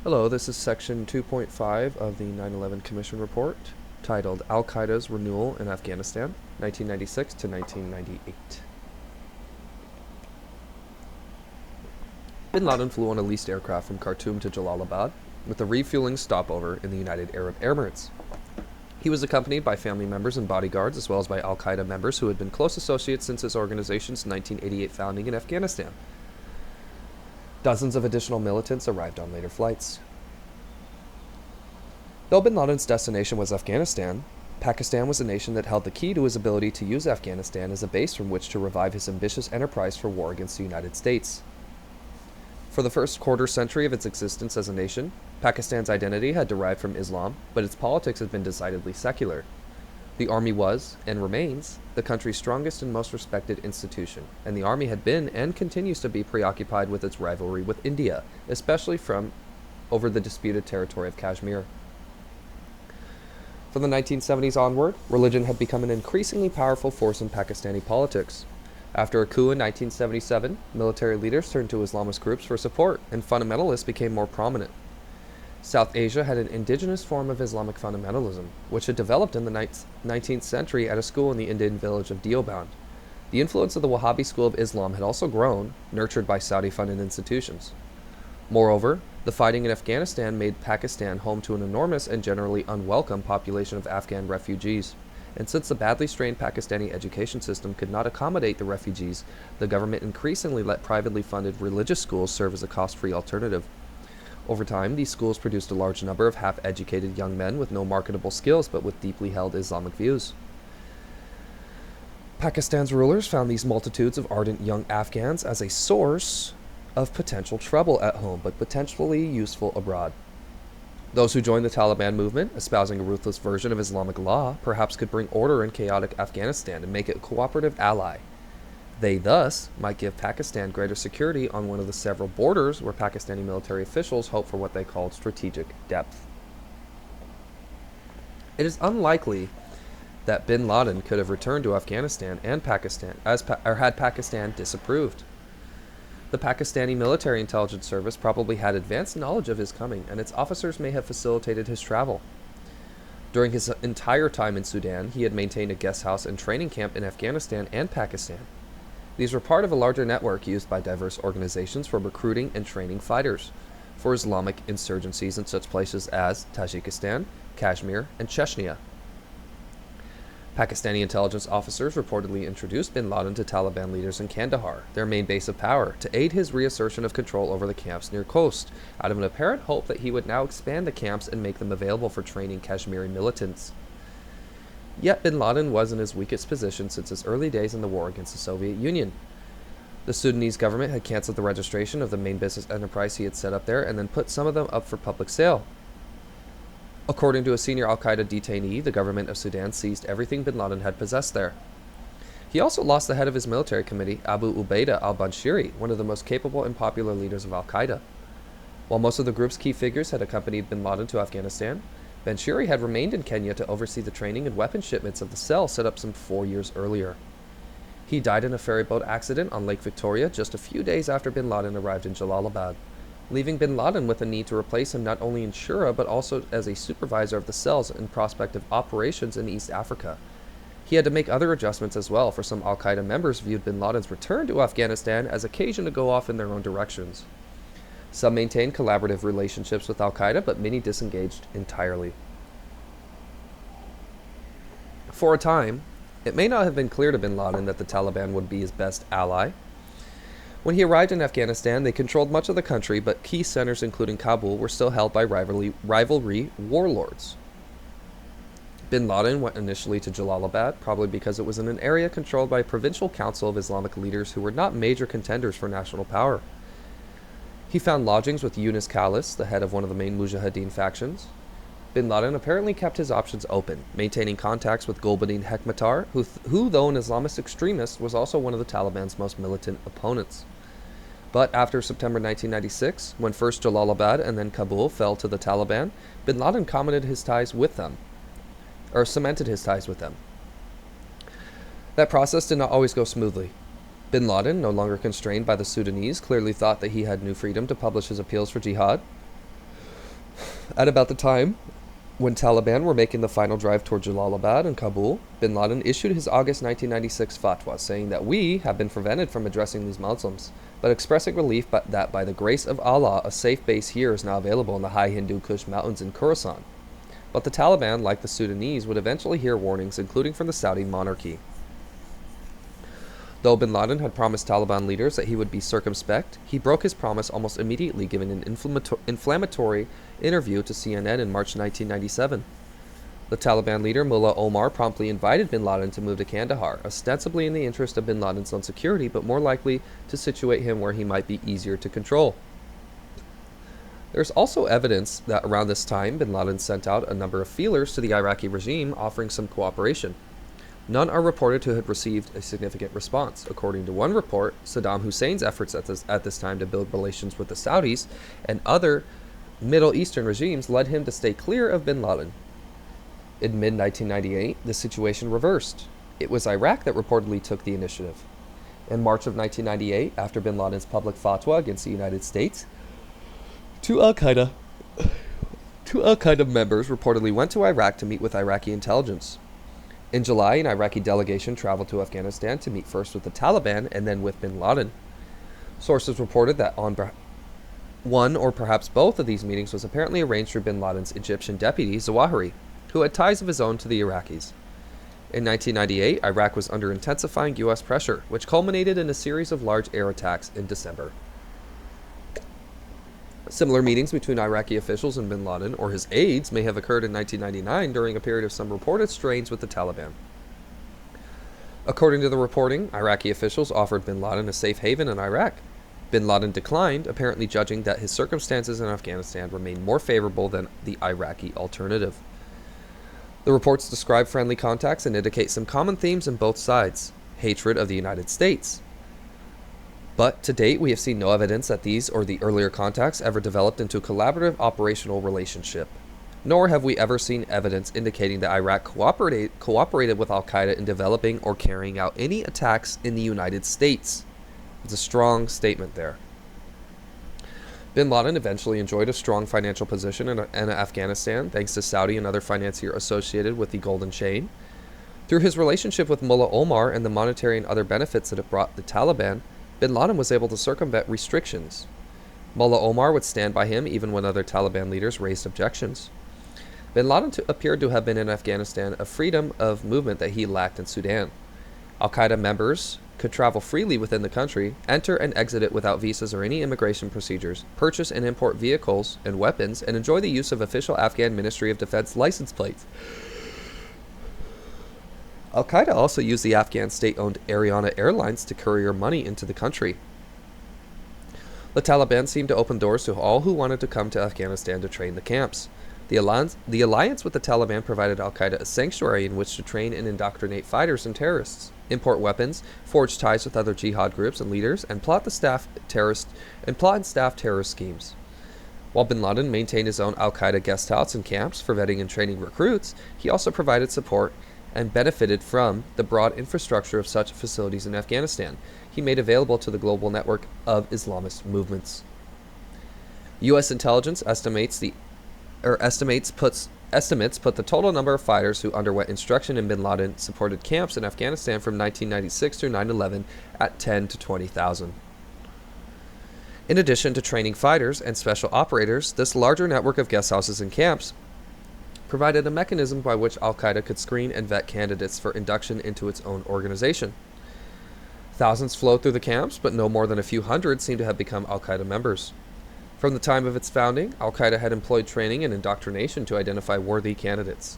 Hello, this is section 2.5 of the 9/11 Commission Report, titled Al-Qaeda's Renewal in Afghanistan, 1996 to 1998. Bin Laden flew on a leased aircraft from Khartoum to Jalalabad, with a refueling stopover in the United Arab Emirates. He was accompanied by family members and bodyguards, as well as by Al-Qaeda members who had been close associates since his organization's 1988 founding in Afghanistan. Dozens of additional militants arrived on later flights. Though bin Laden's destination was Afghanistan, Pakistan was a nation that held the key to his ability to use Afghanistan as a base from which to revive his ambitious enterprise for war against the United States. For the first quarter century of its existence as a nation, Pakistan's identity had derived from Islam, but its politics had been decidedly secular. The army was, and remains, the country's strongest and most respected institution, and the army had been and continues to be preoccupied with its rivalry with India, especially over the disputed territory of Kashmir. From the 1970s onward, religion had become an increasingly powerful force in Pakistani politics. After a coup in 1977, military leaders turned to Islamist groups for support, and fundamentalists became more prominent. South Asia had an indigenous form of Islamic fundamentalism, which had developed in the 19th century at a school in the Indian village of Deoband. The influence of the Wahhabi school of Islam had also grown, nurtured by Saudi-funded institutions. Moreover, the fighting in Afghanistan made Pakistan home to an enormous and generally unwelcome population of Afghan refugees. And since the badly strained Pakistani education system could not accommodate the refugees, the government increasingly let privately funded religious schools serve as a cost-free alternative. Over time, these schools produced a large number of half-educated young men with no marketable skills but with deeply held Islamic views. Pakistan's rulers found these multitudes of ardent young Afghans as a source of potential trouble at home, but potentially useful abroad. Those who joined the Taliban movement, espousing a ruthless version of Islamic law, perhaps could bring order in chaotic Afghanistan and make it a cooperative ally. They thus might give Pakistan greater security on one of the several borders where Pakistani military officials hope for what they called strategic depth. It is unlikely that bin Laden could have returned to Afghanistan and Pakistan, had Pakistan disapproved. The Pakistani military intelligence service probably had advanced knowledge of his coming, and its officers may have facilitated his travel. During his entire time in Sudan, he had maintained a guest house and training camp in Afghanistan and Pakistan. These were part of a larger network used by diverse organizations for recruiting and training fighters for Islamic insurgencies in such places as Tajikistan, Kashmir, and Chechnya. Pakistani intelligence officers reportedly introduced bin Laden to Taliban leaders in Kandahar, their main base of power, to aid his reassertion of control over the camps near coast, out of an apparent hope that he would now expand the camps and make them available for training Kashmiri militants. Yet bin Laden was in his weakest position since his early days in the war against the Soviet Union. The Sudanese government had canceled the registration of the main business enterprise he had set up there and then put some of them up for public sale. According to a senior al-Qaeda detainee, the government of Sudan seized everything bin Laden had possessed there. He also lost the head of his military committee, Abu Ubaidah al-Banshiri, one of the most capable and popular leaders of al-Qaeda. While most of the group's key figures had accompanied bin Laden to Afghanistan, Banshiri had remained in Kenya to oversee the training and weapon shipments of the cell set up some 4 years earlier. He died in a ferryboat accident on Lake Victoria just a few days after bin Laden arrived in Jalalabad, leaving bin Laden with a need to replace him not only in Shura but also as a supervisor of the cells in prospective operations in East Africa. He had to make other adjustments as well, for some al-Qaeda members viewed bin Laden's return to Afghanistan as occasion to go off in their own directions. Some maintained collaborative relationships with al-Qaeda, but many disengaged entirely. For a time, it may not have been clear to bin Laden that the Taliban would be his best ally. When he arrived in Afghanistan, they controlled much of the country, but key centers including Kabul were still held by rivalry warlords. Bin Laden went initially to Jalalabad, probably because it was in an area controlled by a provincial council of Islamic leaders who were not major contenders for national power. He found lodgings with Yunus Khalis, the head of one of the main Mujahideen factions. Bin Laden apparently kept his options open, maintaining contacts with Gulbuddin Hekmatyar, who, though an Islamist extremist, was also one of the Taliban's most militant opponents. But after September 1996, when first Jalalabad and then Kabul fell to the Taliban, bin Laden cemented his ties with them. That process did not always go smoothly. Bin Laden, no longer constrained by the Sudanese, clearly thought that he had new freedom to publish his appeals for jihad. At about the time when Taliban were making the final drive toward Jalalabad and Kabul, bin Laden issued his August 1996 fatwa saying that we have been prevented from addressing these Muslims, but expressing relief that by the grace of Allah, a safe base here is now available in the high Hindu Kush mountains in Khorasan. But the Taliban, like the Sudanese, would eventually hear warnings, including from the Saudi monarchy. Though bin Laden had promised Taliban leaders that he would be circumspect, he broke his promise almost immediately, giving an inflammatory interview to CNN in March 1997. The Taliban leader Mullah Omar promptly invited bin Laden to move to Kandahar, ostensibly in the interest of bin Laden's own security, but more likely to situate him where he might be easier to control. There's also evidence that around this time, bin Laden sent out a number of feelers to the Iraqi regime offering some cooperation. None are reported to have received a significant response. According to one report, Saddam Hussein's efforts at this time to build relations with the Saudis and other Middle Eastern regimes led him to stay clear of bin Laden. In mid-1998, the situation reversed. It was Iraq that reportedly took the initiative. In March of 1998, after bin Laden's public fatwa against the United States, two Al-Qaeda members reportedly went to Iraq to meet with Iraqi intelligence. In July, an Iraqi delegation traveled to Afghanistan to meet first with the Taliban and then with bin Laden. Sources reported that one or perhaps both of these meetings was apparently arranged through bin Laden's Egyptian deputy, Zawahiri, who had ties of his own to the Iraqis. In 1998, Iraq was under intensifying U.S. pressure, which culminated in a series of large air attacks in December. Similar meetings between Iraqi officials and bin Laden or his aides may have occurred in 1999 during a period of some reported strains with the Taliban. According to the reporting, Iraqi officials offered bin Laden a safe haven in Iraq. Bin Laden declined, apparently judging that his circumstances in Afghanistan remained more favorable than the Iraqi alternative. The reports describe friendly contacts and indicate some common themes in both sides: hatred of the United States. But to date, we have seen no evidence that these or the earlier contacts ever developed into a collaborative operational relationship. Nor have we ever seen evidence indicating that Iraq cooperated with Al-Qaeda in developing or carrying out any attacks in the United States. It's a strong statement there. Bin Laden eventually enjoyed a strong financial position in Afghanistan, thanks to Saudi and other financiers associated with the Golden Chain. Through his relationship with Mullah Omar and the monetary and other benefits that it brought the Taliban, bin Laden was able to circumvent restrictions. Mullah Omar would stand by him even when other Taliban leaders raised objections. Bin Laden appeared to have been in Afghanistan a freedom of movement that he lacked in Sudan. Al-Qaeda members could travel freely within the country, enter and exit it without visas or any immigration procedures, purchase and import vehicles and weapons, and enjoy the use of official Afghan Ministry of Defense license plates. Al-Qaeda also used the Afghan state-owned Ariana Airlines to courier money into the country. The Taliban seemed to open doors to all who wanted to come to Afghanistan to train the camps. The alliance with the Taliban provided Al-Qaeda a sanctuary in which to train and indoctrinate fighters and terrorists, import weapons, forge ties with other jihad groups and leaders, and plot and staff terrorist schemes. While bin Laden maintained his own Al-Qaeda guest house and camps for vetting and training recruits, he also provided support and benefited from the broad infrastructure of such facilities in Afghanistan he made available to the global network of Islamist movements. U.S. intelligence estimates put the total number of fighters who underwent instruction in bin Laden-supported camps in Afghanistan from 1996 through 9/11 at 10 to 20,000. In addition to training fighters and special operators, this larger network of guest houses and camps provided a mechanism by which Al-Qaeda could screen and vet candidates for induction into its own organization. Thousands flowed through the camps, but no more than a few hundred seem to have become Al-Qaeda members. From the time of its founding, Al-Qaeda had employed training and indoctrination to identify worthy candidates.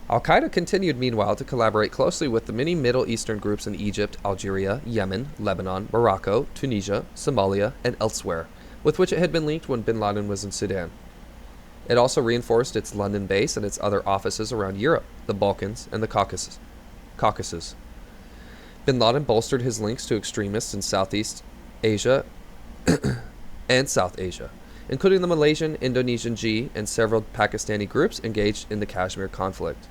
Al-Qaeda continued, meanwhile, to collaborate closely with the many Middle Eastern groups in Egypt, Algeria, Yemen, Lebanon, Morocco, Tunisia, Somalia, and elsewhere, with which it had been linked when bin Laden was in Sudan. It also reinforced its London base and its other offices around Europe, the Balkans, and the Caucasus. Bin Laden bolstered his links to extremists in Southeast Asia and South Asia, including the Malaysian, Indonesian G, and several Pakistani groups engaged in the Kashmir conflict.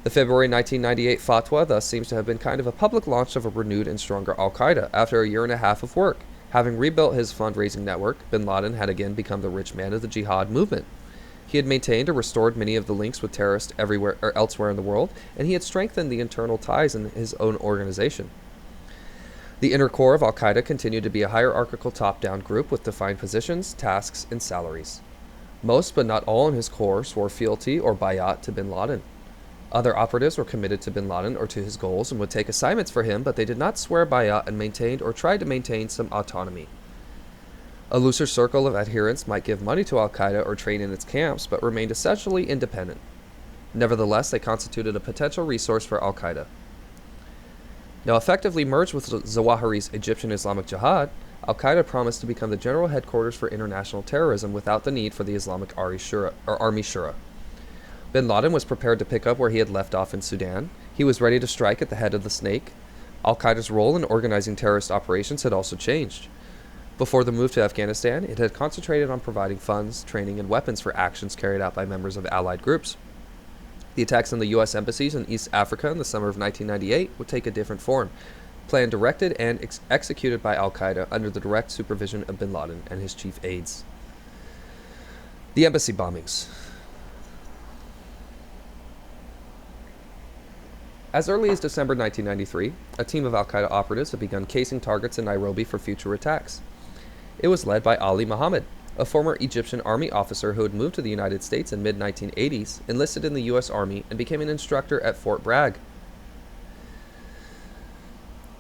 The February 1998 fatwa thus seems to have been kind of a public launch of a renewed and stronger Al-Qaeda after a year and a half of work. Having rebuilt his fundraising network, bin Laden had again become the rich man of the jihad movement. He had maintained or restored many of the links with terrorists everywhere or elsewhere in the world, and he had strengthened the internal ties in his own organization. The inner core of al-Qaeda continued to be a hierarchical top-down group with defined positions, tasks, and salaries. Most, but not all, in his core swore fealty or bayat to bin Laden. Other operatives were committed to bin Laden or to his goals and would take assignments for him, but they did not swear bayat and maintained or tried to maintain some autonomy. A looser circle of adherents might give money to al-Qaeda or train in its camps, but remained essentially independent. Nevertheless, they constituted a potential resource for al-Qaeda. Now effectively merged with Zawahiri's Egyptian Islamic Jihad, al-Qaeda promised to become the general headquarters for international terrorism without the need for the Islamic Army Shura. Bin Laden was prepared to pick up where he had left off in Sudan. He was ready to strike at the head of the snake. Al-Qaeda's role in organizing terrorist operations had also changed. Before the move to Afghanistan, it had concentrated on providing funds, training, and weapons for actions carried out by members of allied groups. The attacks on the U.S. embassies in East Africa in the summer of 1998 would take a different form, planned, directed, and executed by al-Qaeda under the direct supervision of bin Laden and his chief aides. The embassy bombings. As early as December 1993, a team of al-Qaeda operatives had begun casing targets in Nairobi for future attacks. It was led by Ali Mohammed, a former Egyptian army officer who had moved to the United States in mid-1980s, enlisted in the U.S. Army, and became an instructor at Fort Bragg.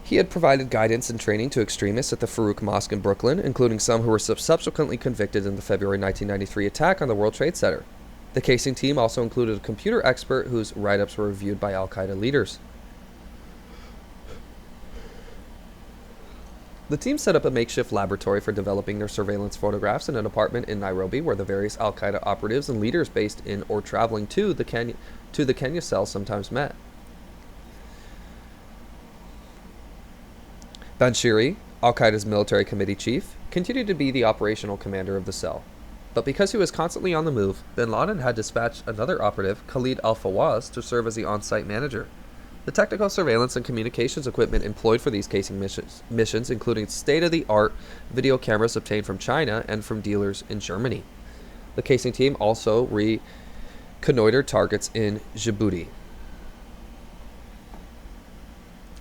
He had provided guidance and training to extremists at the Farouk Mosque in Brooklyn, including some who were subsequently convicted in the February 1993 attack on the World Trade Center. The casing team also included a computer expert whose write-ups were reviewed by al-Qaeda leaders. The team set up a makeshift laboratory for developing their surveillance photographs in an apartment in Nairobi where the various al-Qaeda operatives and leaders based in or traveling to the Kenya cell sometimes met. Banshiri, al-Qaeda's military committee chief, continued to be the operational commander of the cell. But because he was constantly on the move, bin Laden had dispatched another operative, Khalid al-Fawaz, to serve as the on-site manager. The technical surveillance and communications equipment employed for these casing missions included state-of-the-art video cameras obtained from China and from dealers in Germany. The casing team also reconnoitered targets in Djibouti.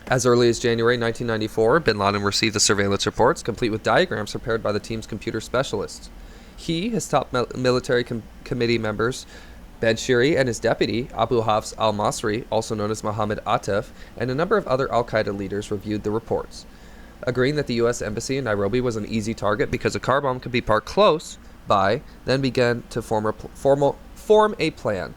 As early as January 1994, bin Laden received the surveillance reports, complete with diagrams prepared by the team's computer specialists. He, his top military committee members, Banshiri, and his deputy, Abu Hafs al-Masri, also known as Mohammed Atef, and a number of other al-Qaeda leaders reviewed the reports, agreeing that the U.S. Embassy in Nairobi was an easy target because a car bomb could be parked close by, then began to form a plan.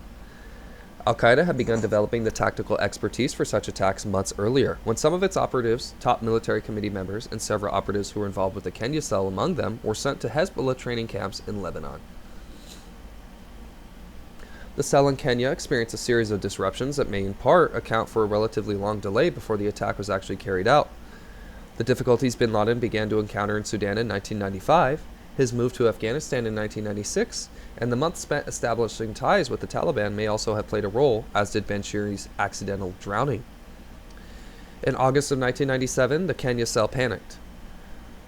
Al-Qaeda had begun developing the tactical expertise for such attacks months earlier, when some of its operatives, top military committee members, and several operatives who were involved with the Kenya cell among them, were sent to Hezbollah training camps in Lebanon. The cell in Kenya experienced a series of disruptions that may in part account for a relatively long delay before the attack was actually carried out. The difficulties bin Laden began to encounter in Sudan in 1995, his move to Afghanistan in 1996, and the months spent establishing ties with the Taliban may also have played a role, as did Banshiri's accidental drowning. In August of 1997, the Kenya cell panicked.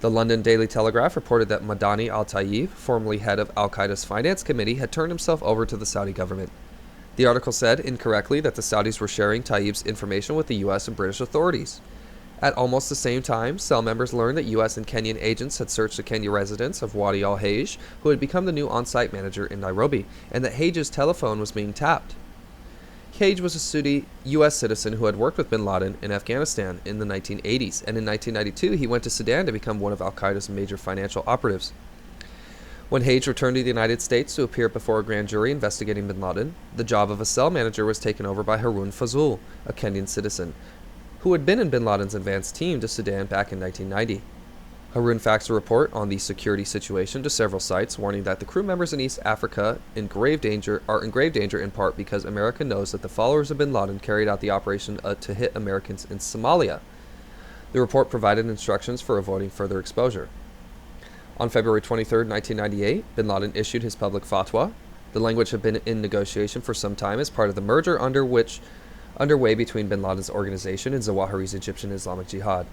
The London Daily Telegraph reported that Madani al-Tayyib, formerly head of al-Qaeda's finance committee, had turned himself over to the Saudi government. The article said, incorrectly, that the Saudis were sharing Tayyib's information with the U.S. and British authorities. At almost the same time, cell members learned that U.S. and Kenyan agents had searched the Kenya residence of Wadi al-Haj, who had become the new on-site manager in Nairobi, and that Haj's telephone was being tapped. Haj was a U.S. citizen who had worked with bin Laden in Afghanistan in the 1980s, and in 1992 he went to Sudan to become one of al-Qaeda's major financial operatives. When Haj returned to the United States to appear before a grand jury investigating bin Laden, the job of a cell manager was taken over by Harun Fazul, a Kenyan citizen, who had been in bin Laden's advance team to Sudan back in 1990. Harun faxed a report on the security situation to several sites, warning that the crew members in East Africa are in grave danger in part because America knows that the followers of bin Laden carried out the operation to hit Americans in Somalia. The report provided instructions for avoiding further exposure. On February 23, 1998, bin Laden issued his public fatwa. The language had been in negotiation for some time as part of the merger underway between bin Laden's organization and Zawahiri's Egyptian Islamic Jihad.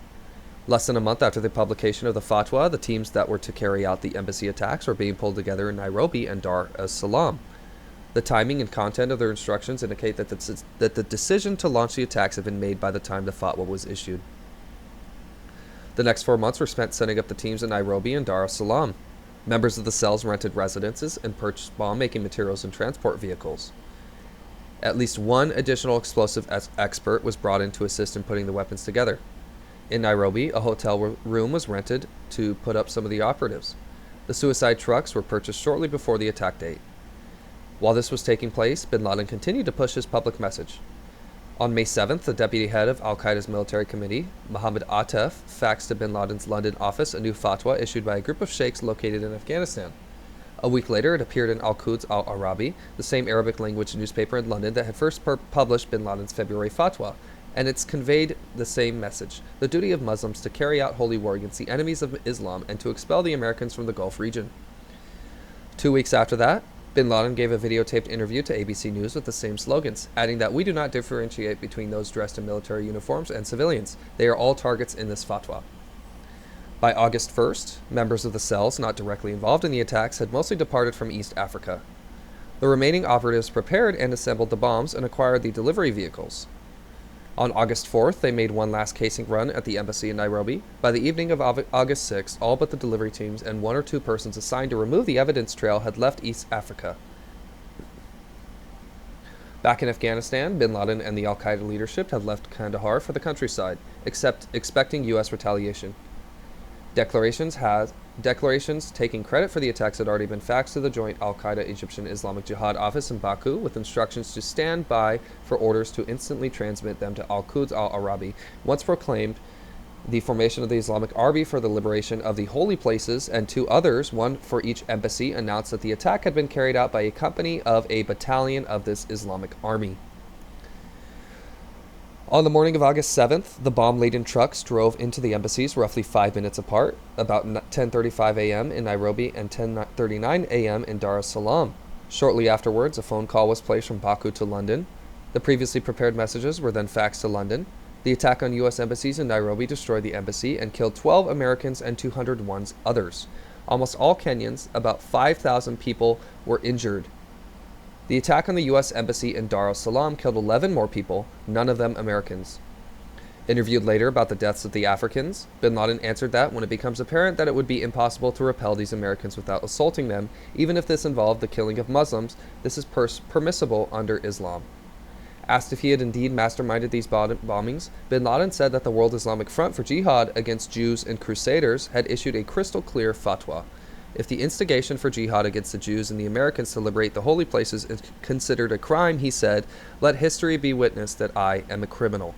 Less than a month after the publication of the fatwa, the teams that were to carry out the embassy attacks were being pulled together in Nairobi and Dar es Salaam, The timing and content of their instructions indicate that the decision to launch the attacks had been made by the time the fatwa was issued. The next 4 months were spent setting up the teams in Nairobi and Dar es Salaam. Members of the cells rented residences and purchased bomb-making materials and transport vehicles. At least one additional explosive expert was brought in to assist in putting the weapons together. In Nairobi, a hotel room was rented to put up some of the operatives. The suicide trucks were purchased shortly before the attack date. While this was taking place, bin Laden continued to push his public message. On May 7th, the deputy head of al-Qaeda's military committee, Mohammed Atef, faxed to bin Laden's London office a new fatwa issued by a group of sheikhs located in Afghanistan. A week later, it appeared in Al-Quds Al-Arabi, the same Arabic language newspaper in London that had first published bin Laden's February fatwa, and it's conveyed the same message: the duty of Muslims to carry out holy war against the enemies of Islam and to expel the Americans from the Gulf region. 2 weeks after that, bin Laden gave a videotaped interview to ABC News with the same slogans, adding that we do not differentiate between those dressed in military uniforms and civilians. They are all targets in this fatwa. By August 1st, members of the cells not directly involved in the attacks had mostly departed from East Africa. The remaining operatives prepared and assembled the bombs and acquired the delivery vehicles. On August 4th, they made one last casing run at the embassy in Nairobi. By the evening of August 6th, all but the delivery teams and 1 or 2 persons assigned to remove the evidence trail had left East Africa. Back in Afghanistan, bin Laden and the al-Qaeda leadership had left Kandahar for the countryside, expecting U.S. retaliation. Declarations taking credit for the attacks had already been faxed to the joint al-Qaeda Egyptian Islamic Jihad office in Baku with instructions to stand by for orders to instantly transmit them to Al-Quds Al-Arabi, once proclaimed the formation of the Islamic Army for the liberation of the holy places, and 2 others, one for each embassy, announced that the attack had been carried out by a company of a battalion of this Islamic army. On the morning of August 7th, the bomb-laden trucks drove into the embassies roughly 5 minutes apart, about 10:35 a.m. in Nairobi and 10:39 a.m. in Dar es Salaam. Shortly afterwards, a phone call was placed from Baku to London. The previously prepared messages were then faxed to London. The attack on U.S. embassies in Nairobi destroyed the embassy and killed 12 Americans and 201 others. Almost all Kenyans, about 5,000 people, were injured. The attack on the U.S. Embassy in Dar es Salaam killed 11 more people, none of them Americans. Interviewed later about the deaths of the Africans, bin Laden answered that when it becomes apparent that it would be impossible to repel these Americans without assaulting them, even if this involved the killing of Muslims, this is permissible under Islam. Asked if he had indeed masterminded these bombings, bin Laden said that the World Islamic Front for Jihad against Jews and Crusaders had issued a crystal clear fatwa. If the instigation for jihad against the Jews and the Americans to liberate the holy places is considered a crime, he said, let history be witness that I am a criminal.